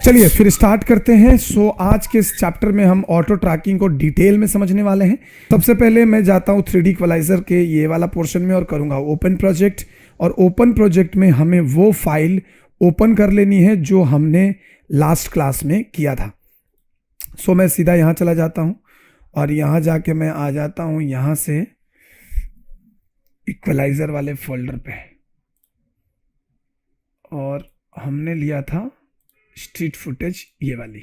चलिए फिर स्टार्ट करते हैं। सो आज के इस चैप्टर में हम ऑटो ट्रैकिंग को डिटेल में समझने वाले हैं। सबसे पहले मैं जाता हूं 3D इक्वलाइजर के ये वाला पोर्शन में और करूंगा ओपन प्रोजेक्ट। और ओपन प्रोजेक्ट में हमें वो फाइल ओपन कर लेनी है जो हमने लास्ट क्लास में किया था। सो मैं सीधा यहाँ चला जाता हूँ और यहाँ जाके मैं आ जाता हूँ यहाँ से इक्वलाइजर वाले फोल्डर पे, और हमने लिया था स्ट्रीट फुटेज ये वाली।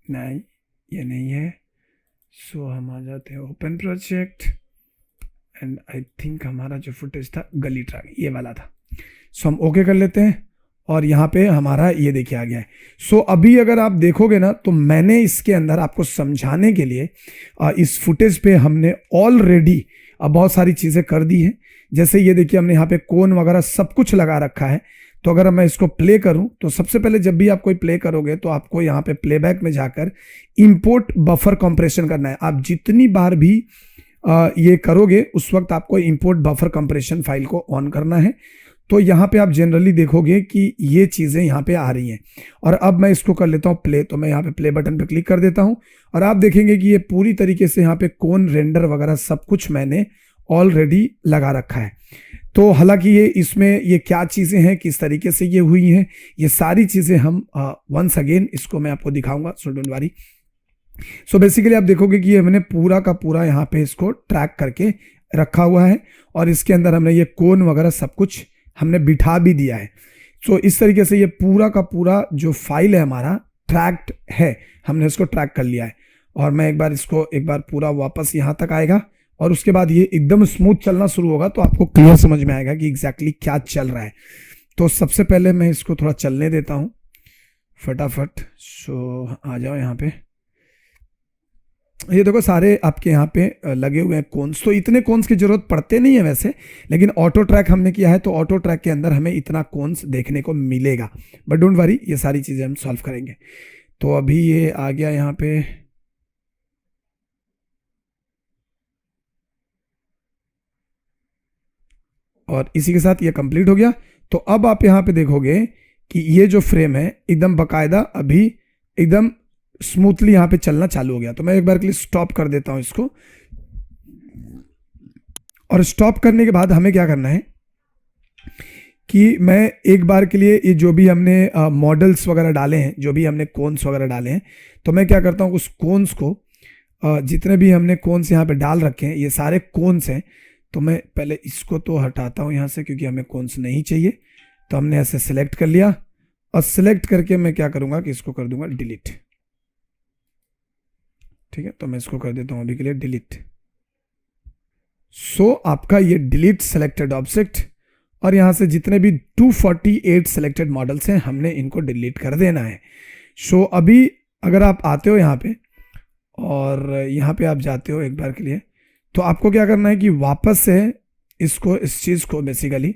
नहीं, ये नहीं है। सो हम आ जाते हैं open project and I think हमारा जो फुटेज था गली ट्रैक ये वाला था। सो हम ओके कर लेते हैं और यहाँ पे हमारा ये देखिए आ गया है। सो अभी अगर आप देखोगे ना तो मैंने इसके अंदर आपको समझाने के लिए इस फुटेज पे हमने ऑलरेडी बहुत सारी चीज़ें कर दी हैं। जैसे ये देखिए हमने यहाँ पे कोन वगैरह सब कुछ लगा रखा है। तो अगर मैं इसको प्ले करूं तो सबसे पहले जब भी आप कोई प्ले करोगे तो आपको यहाँ पे प्लेबैक में जाकर इंपोर्ट बफर कंप्रेशन करना है। आप जितनी बार भी ये करोगे उस वक्त आपको इंपोर्ट बफर कंप्रेशन फाइल को ऑन करना है। तो यहाँ पे आप जनरली देखोगे कि ये चीज़ें यहाँ पे आ रही हैं। और अब मैं इसको कर लेता हूँ प्ले। तो मैं यहाँ पे प्ले बटन पे क्लिक कर देता हूँ और आप देखेंगे कि ये पूरी तरीके से यहाँ पे कोन रेंडर वगैरह सब कुछ मैंने ऑलरेडी लगा रखा है। तो हालांकि ये इसमें ये क्या चीज़ें हैं, किस तरीके से ये हुई हैं, ये सारी चीज़ें हम वंस अगेन इसको मैं आपको दिखाऊंगा। So don't worry. So basically आप देखोगे कि ये मैंने पूरा का पूरा यहाँ पे इसको ट्रैक करके रखा हुआ है और इसके अंदर हमने ये कोन वगैरह सब कुछ हमने बिठा भी दिया है। सो इस तरीके से ये पूरा का पूरा जो फाइल है हमारा ट्रैक्ड है, हमने इसको ट्रैक कर लिया है। और मैं एक बार पूरा वापस यहाँ तक आएगा और उसके बाद ये एकदम स्मूथ चलना शुरू होगा तो आपको क्लियर समझ में आएगा कि एग्जैक्टली क्या चल रहा है। तो सबसे पहले मैं इसको थोड़ा चलने देता हूँ फटाफट। सो आ जाओ यहाँ पे। ये देखो सारे आपके यहाँ पे लगे हुए हैं कोन्स। तो इतने कोन्स की जरूरत पड़ते नहीं है वैसे, लेकिन ऑटो ट्रैक हमने किया है तो ऑटो ट्रैक के अंदर हमें इतना कोन्स देखने को मिलेगा। बट डोंट वरी, ये सारी चीज़ें हम सॉल्व करेंगे। तो अभी ये आ गया यहाँ पे। और इसी के साथ ये कंप्लीट हो गया। तो अब आप यहाँ पे देखोगे कि ये जो फ्रेम है एकदम बकायदा अभी एकदम स्मूथली यहाँ पे चलना चालू हो गया। तो मैं एक बार के लिए स्टॉप कर देता हूँ इसको। और स्टॉप करने के बाद हमें क्या करना है कि मैं एक बार के लिए ये जो भी हमने मॉडल्स वगैरह डाले हैं, जो भी हमने कोन्स वगैरह डाले हैं, तो मैं क्या करता हूँ उस कोन्स को जितने भी हमने कोन्स यहाँ पे डाल रखे हैं, ये सारे कोन्स हैं, तो मैं पहले इसको तो हटाता हूँ यहाँ से क्योंकि हमें कोन्स नहीं चाहिए। तो हमने ऐसे सिलेक्ट कर लिया और सिलेक्ट करके मैं क्या करूँगा कि इसको कर दूंगा डिलीट। ठीक है, तो मैं इसको कर देता हूँ अभी के लिए डिलीट। सो आपका ये डिलीट सेलेक्टेड ऑब्जेक्ट और यहाँ से जितने भी 248 सेलेक्टेड मॉडल्स हैं हमने इनको डिलीट कर देना है। सो अभी अगर आप आते हो यहाँ पे और यहाँ पे आप जाते हो एक बार के लिए, तो आपको क्या करना है कि वापस से इस चीज़ को बेसिकली,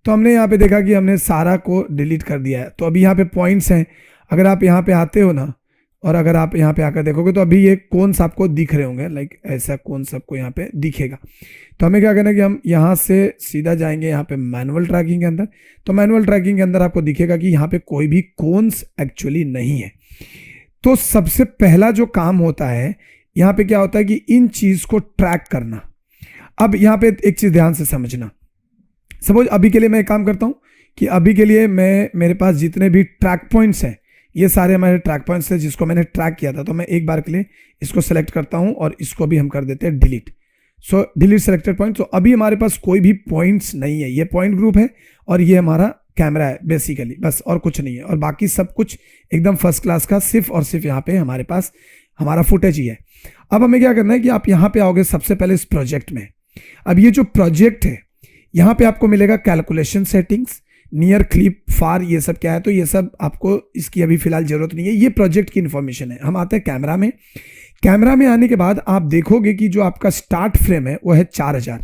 तो हमने यहाँ पे देखा कि हमने सारा को डिलीट कर दिया है। तो अभी यहाँ पे पॉइंट्स हैं। अगर आप यहाँ पे आते हो ना और अगर आप यहाँ पे आकर देखोगे तो अभी ये कोन्स आपको दिख रहे होंगे, लाइक ऐसा कोन्स आपको यहाँ पे दिखेगा। तो हमें क्या करना है कि हम यहाँ से सीधा जाएंगे यहाँ पे मैनुअल ट्रैकिंग के अंदर। तो मैनुअल ट्रैकिंग के अंदर आपको दिखेगा कि यहाँ पे कोई भी कोन्स एक्चुअली नहीं है। तो सबसे पहला जो काम होता है यहाँ पे क्या होता है कि इन चीज को ट्रैक करना। अब यहाँ पे एक चीज ध्यान से समझना। सपोज अभी के लिए मैं एक काम करता हूँ कि अभी के लिए मेरे पास जितने भी ट्रैक पॉइंट्स हैं ये सारे हमारे ट्रैक पॉइंट्स थे जिसको मैंने ट्रैक किया था। तो मैं एक बार के लिए इसको सेलेक्ट करता हूँ और इसको भी हम कर देते हैं डिलीट। सो डिलीट सेलेक्टेड पॉइंट। तो अभी हमारे पास कोई भी पॉइंट्स नहीं है, ये पॉइंट ग्रुप है और ये हमारा कैमरा है बेसिकली, बस और कुछ नहीं है। और बाकी सब कुछ एकदम फर्स्ट क्लास का सिर्फ और सिर्फ यहाँ पे हमारे पास हमारा फुटेज ही है। अब हमें क्या करना है कि आप यहाँ पे आओगे सबसे पहले इस प्रोजेक्ट में। अब ये जो प्रोजेक्ट है यहाँ पे आपको मिलेगा कैलकुलेशन सेटिंग्स, नियर, क्लिप, फार, ये सब क्या है। तो ये सब आपको इसकी अभी फिलहाल जरूरत नहीं है, ये प्रोजेक्ट की इंफॉर्मेशन है। हम आते हैं कैमरा में। कैमरा में आने के बाद आप देखोगे कि जो आपका स्टार्ट फ्रेम है वो है 4000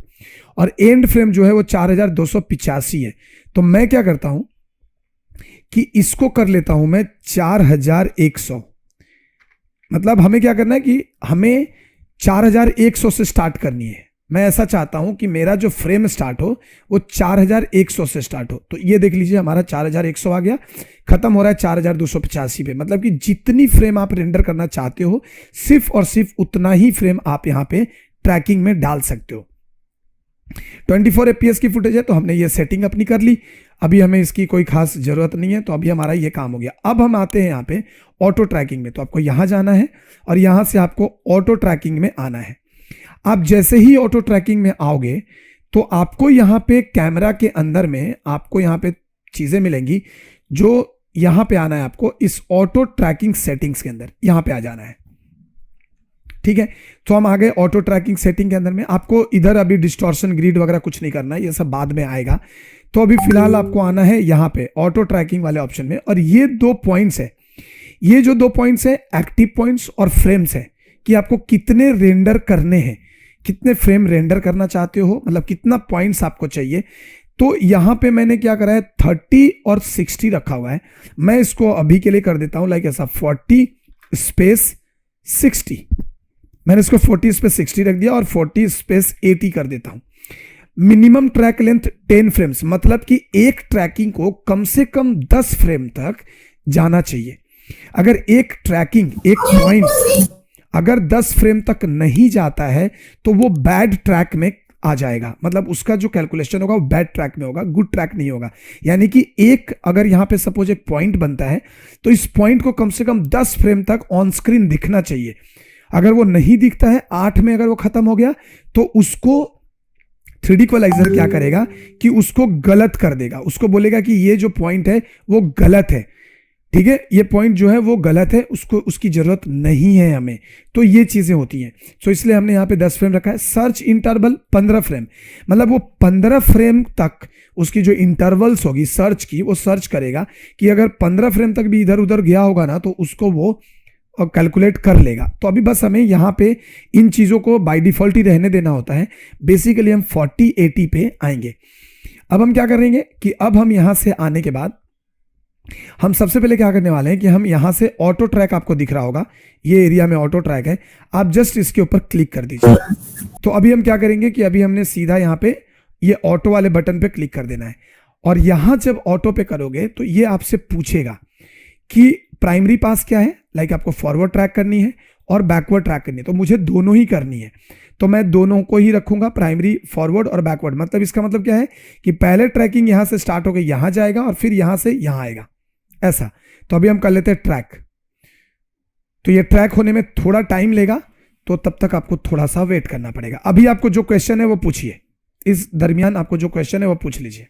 और एंड फ्रेम जो है वो 4285 है। तो मैं क्या करता हूं कि इसको कर लेता हूं मैं 4100। मतलब हमें क्या करना है कि हमें 4100 से स्टार्ट करनी है। मैं ऐसा चाहता हूं कि मेरा जो फ्रेम स्टार्ट हो वो 4100 से स्टार्ट हो। तो ये देख लीजिए हमारा 4100 आ गया, खत्म हो रहा है 4285 पे। मतलब कि जितनी फ्रेम आप रेंडर करना चाहते हो सिर्फ और सिर्फ उतना ही फ्रेम आप यहां पे ट्रैकिंग में डाल सकते हो। 24 FPS की फुटेज है तो हमने ये सेटिंग अपनी कर ली, अभी हमें इसकी कोई खास जरूरत नहीं है, तो अभी हमारा ये काम हो गया। अब हम आते हैं यहाँ पे ऑटो ट्रैकिंग में। तो आपको यहां जाना है और यहां से आपको ऑटो ट्रैकिंग में आना है। आप जैसे ही ऑटो ट्रैकिंग में आओगे तो आपको यहां पे कैमरा के अंदर में आपको यहां पे चीजें मिलेंगी, जो यहां पे आना है आपको इस ऑटो ट्रैकिंग सेटिंग्स के अंदर, यहां पे आ जाना है। ठीक है, तो हम आ गए ऑटो ट्रैकिंग सेटिंग के अंदर में। आपको इधर अभी डिस्टॉर्शन ग्रिड वगैरह कुछ नहीं करना है, ये सब बाद में आएगा। तो अभी फिलहाल आपको आना है यहां पे ऑटो ट्रैकिंग वाले ऑप्शन में, और ये 2 पॉइंट्स है, ये जो 2 पॉइंट्स है एक्टिव पॉइंट्स और फ्रेम्स है, कि आपको कितने रेंडर करने हैं, कितने फ्रेम रेंडर करना चाहते हो, मतलब कितना पॉइंट्स आपको चाहिए। तो यहां पे मैंने क्या करा है 30 और 60 रखा हुआ है। मैं इसको अभी के लिए कर देता हूं लाइक ऐसा 40 स्पेस 60, मैंने इसको 40 स्पेस 60 रख दिया और 40 स्पेस 80 कर देता हूं। मिनिमम ट्रैक लेंथ 10 फ्रेम्स, मतलब कि एक ट्रैकिंग को कम से कम 10 फ्रेम तक जाना चाहिए। अगर एक ट्रैकिंग, एक पॉइंट अगर 10 फ्रेम तक नहीं जाता है तो वो बैड ट्रैक में आ जाएगा, मतलब उसका जो कैलकुलेशन होगा वो बैड ट्रैक में होगा, गुड ट्रैक नहीं होगा। यानी कि एक अगर यहां पे सपोज एक पॉइंट बनता है तो इस पॉइंट को कम से कम 10 फ्रेम तक ऑन स्क्रीन दिखना चाहिए। अगर वो नहीं दिखता है, 8 में अगर वो खत्म हो गया तो उसको 3D इक्वलाइजर क्या करेगा कि उसको गलत कर देगा, उसको बोलेगा कि ये जो पॉइंट है वो गलत है। ठीक है, ये पॉइंट जो है वो गलत है, उसको उसकी जरूरत नहीं है हमें। तो ये चीजें होती हैं, तो इसलिए हमने यहाँ पे 10 फ्रेम रखा है। सर्च इंटरवल 15 फ्रेम, मतलब वो 15 फ्रेम तक उसकी जो इंटरवल्स होगी सर्च की, वो सर्च करेगा कि अगर 15 फ्रेम तक भी इधर उधर गया होगा ना तो उसको वो कैलकुलेट कर लेगा। तो अभी बस हमें यहाँ पे इन चीजों को बाय डिफॉल्ट ही रहने देना होता है। बेसिकली हम 4080 पे आएंगे। अब हम क्या करेंगे कि अब हम यहां से आने के बाद हम सबसे पहले क्या करने वाले हैं कि हम यहां से ऑटो ट्रैक, आपको दिख रहा होगा ये एरिया में ऑटो ट्रैक है, आप जस्ट इसके ऊपर क्लिक कर दीजिए। तो अभी हम क्या करेंगे कि अभी हमने सीधा यहां पे ये ऑटो वाले बटन पे क्लिक कर देना है, और यहां जब ऑटो पे करोगे तो ये आपसे पूछेगा कि प्राइमरी पास क्या है, लाइक आपको फॉरवर्ड ट्रैक करनी है और बैकवर्ड ट्रैक करनी है। तो मुझे दोनों ही करनी है, तो मैं दोनों को ही रखूंगा, प्राइमरी फॉरवर्ड और बैकवर्ड। मतलब इसका मतलब क्या है कि पहले ट्रैकिंग यहां से स्टार्ट होकर यहां जाएगा और फिर यहां से यहां आएगा, ऐसा। तो अभी हम कर लेते हैं ट्रैक। तो ये ट्रैक होने में थोड़ा टाइम लेगा, तो तब तक आपको थोड़ा सा वेट करना पड़ेगा। अभी आपको जो क्वेश्चन है वो पूछिए, इस दरमियान आपको जो क्वेश्चन है वो पूछ लीजिए।